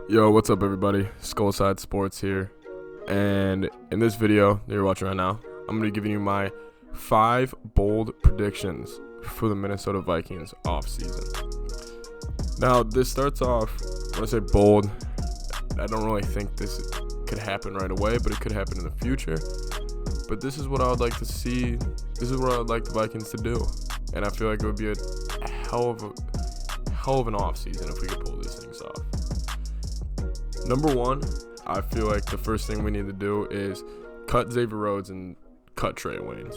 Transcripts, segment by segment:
Yo, what's up everybody? Skol Sports here. And in this video that you're watching right now, I'm going to be giving you my 5 bold predictions for the Minnesota Vikings offseason. Now, this starts off, when I say bold, I don't really think this could happen right away, but it could happen in the future. But this is what I would like to see. This is what I would like the Vikings to do. And I feel like it would be a hell of an offseason if we could pull these things off. Number one, I feel like the first thing we need to do is cut Xavier Rhodes and cut Trey Waynes.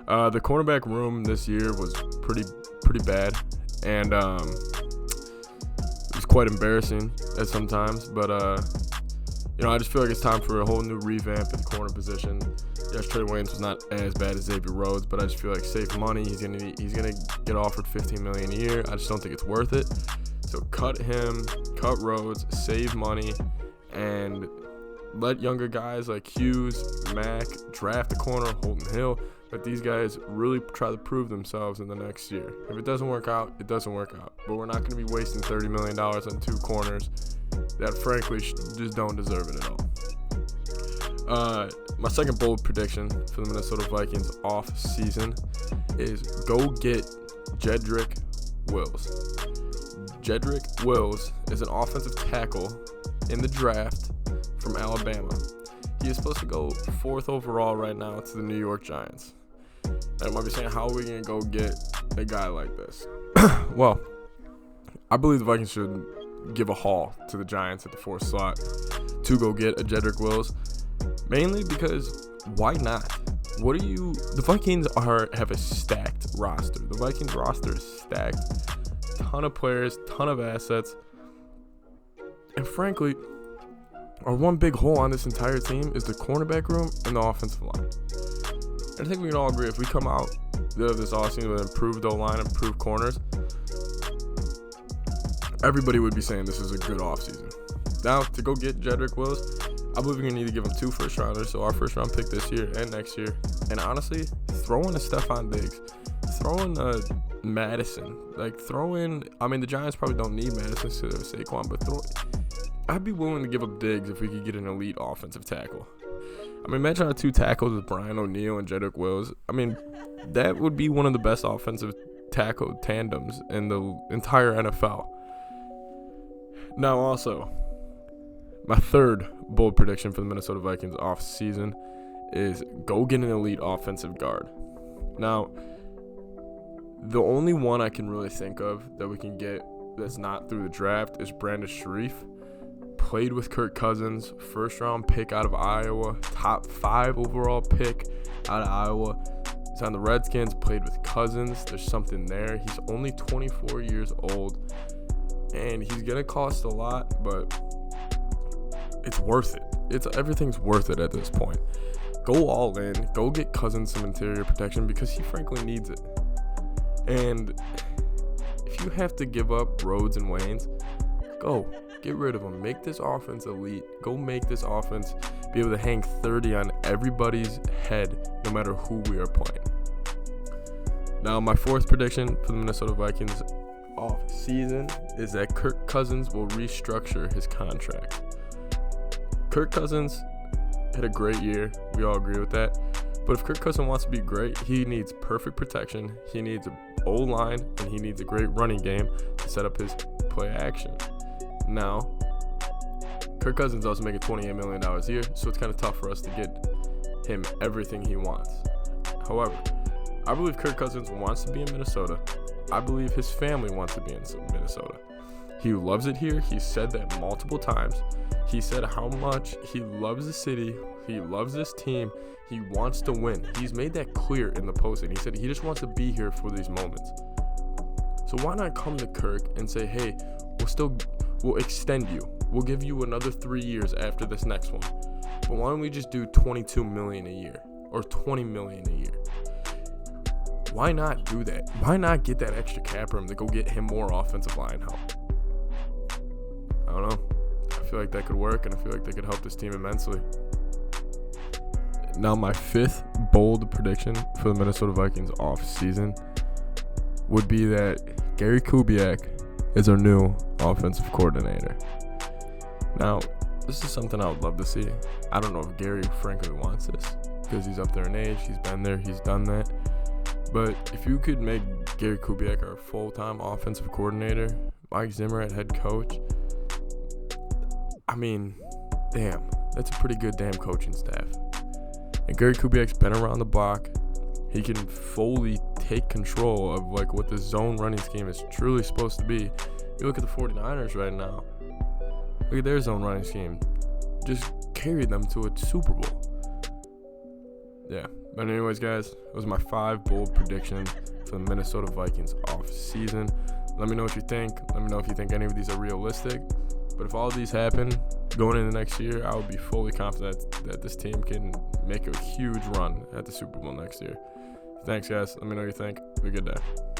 The cornerback room this year was pretty bad, and it was quite embarrassing at some times. But I just feel like it's time for a whole new revamp at the corner position. Yes, Trey Waynes was not as bad as Xavier Rhodes, but I just feel like save money. He's gonna get offered $15 million a year. I just don't think it's worth it. So cut him, cut Rhodes, save money, and let younger guys like Hughes, Mack, draft the corner, Holton Hill. Let these guys really try to prove themselves in the next year. If it doesn't work out, it doesn't work out. But we're not going to be wasting $30 million on 2 corners that frankly just don't deserve it at all. My second bold prediction for the Minnesota Vikings off season is go get Jedrick Wills. Jedrick Wills is an offensive tackle in the draft from Alabama. He is supposed to go 4th overall right now to the New York Giants. Now you might be saying, how are we going to go get a guy like this? Well, I believe the Vikings should give a haul to the Giants at the 4th slot to go get a Jedrick Wills. Mainly because, why not? The Vikings have a stacked roster. The Vikings roster is stacked. Ton of players, ton of assets, and frankly, our one big hole on this entire team is the cornerback room and the offensive line. And I think we can all agree if we come out of this offseason with improved O-line, improved corners, everybody would be saying this is a good offseason. Now, to go get Jedrick Wills, I believe we're going to need to give him 2 first-rounders, so our first-round pick this year and next year. And honestly, throw in a Stephon Diggs. Throw in Madison. The Giants probably don't need Madison instead of Saquon, but I'd be willing to give up Diggs if we could get an elite offensive tackle. Imagine our 2 tackles with Brian O'Neill and Jedrick Wills. That would be one of the best offensive tackle tandems in the entire NFL. Now, also, my third bold prediction for the Minnesota Vikings off season is go get an elite offensive guard. Now, the only one I can really think of that we can get that's not through the draft is Brandon Sharif. Played with Kirk Cousins, first-round pick out of Iowa, top 5 overall pick out of Iowa. He's on the Redskins, played with Cousins. There's something there. He's only 24 years old, and he's going to cost a lot, but it's worth it. Everything's worth it at this point. Go all in. Go get Cousins some interior protection because he frankly needs it. And if you have to give up Rhodes and Waynes, go get rid of them. Make this offense elite. Go make this offense be able to hang 30 on everybody's head, no matter who we are playing. Now, my 4th prediction for the Minnesota Vikings off season is that Kirk Cousins will restructure his contract. Kirk Cousins had a great year. We all agree with that. But if Kirk Cousins wants to be great, he needs perfect protection. He needs an O-line, and he needs a great running game to set up his play action. Now, Kirk Cousins also making $28 million a year, so it's kind of tough for us to get him everything he wants. However, I believe Kirk Cousins wants to be in Minnesota. I believe his family wants to be in Minnesota. He loves it here. He said that multiple times. He said how much he loves the city. He loves this team. He wants to win. He's made that clear in the posting. He said he just wants to be here for these moments. So why not come to Kirk and say, hey, we'll extend you. We'll give you another 3 years after this next one. But why don't we just do $22 million a year or $20 million a year? Why not do that? Why not get that extra cap room to go get him more offensive line help? I don't know. I feel like that could work, and I feel like they could help this team immensely. Now, my 5th bold prediction for the Minnesota Vikings off season would be that Gary Kubiak is our new offensive coordinator. Now, this is something I would love to see. I don't know if Gary frankly wants this because he's up there in age. He's been there. He's done that. But if you could make Gary Kubiak our full-time offensive coordinator, Mike Zimmer at head coach, I mean, damn, that's a pretty good damn coaching staff. And Gary Kubiak's been around the block. He can fully take control of like what the zone running scheme is truly supposed to be. You look at the 49ers right now. Look at their zone running scheme. Just carried them to a Super Bowl. Yeah. But anyways, guys, those are my 5 bold predictions for the Minnesota Vikings off-season. Let me know what you think. Let me know if you think any of these are realistic. But if all of these happen going into next year, I would be fully confident that this team can make a huge run at the Super Bowl next year. Thanks, guys. Let me know what you think. Have a good day.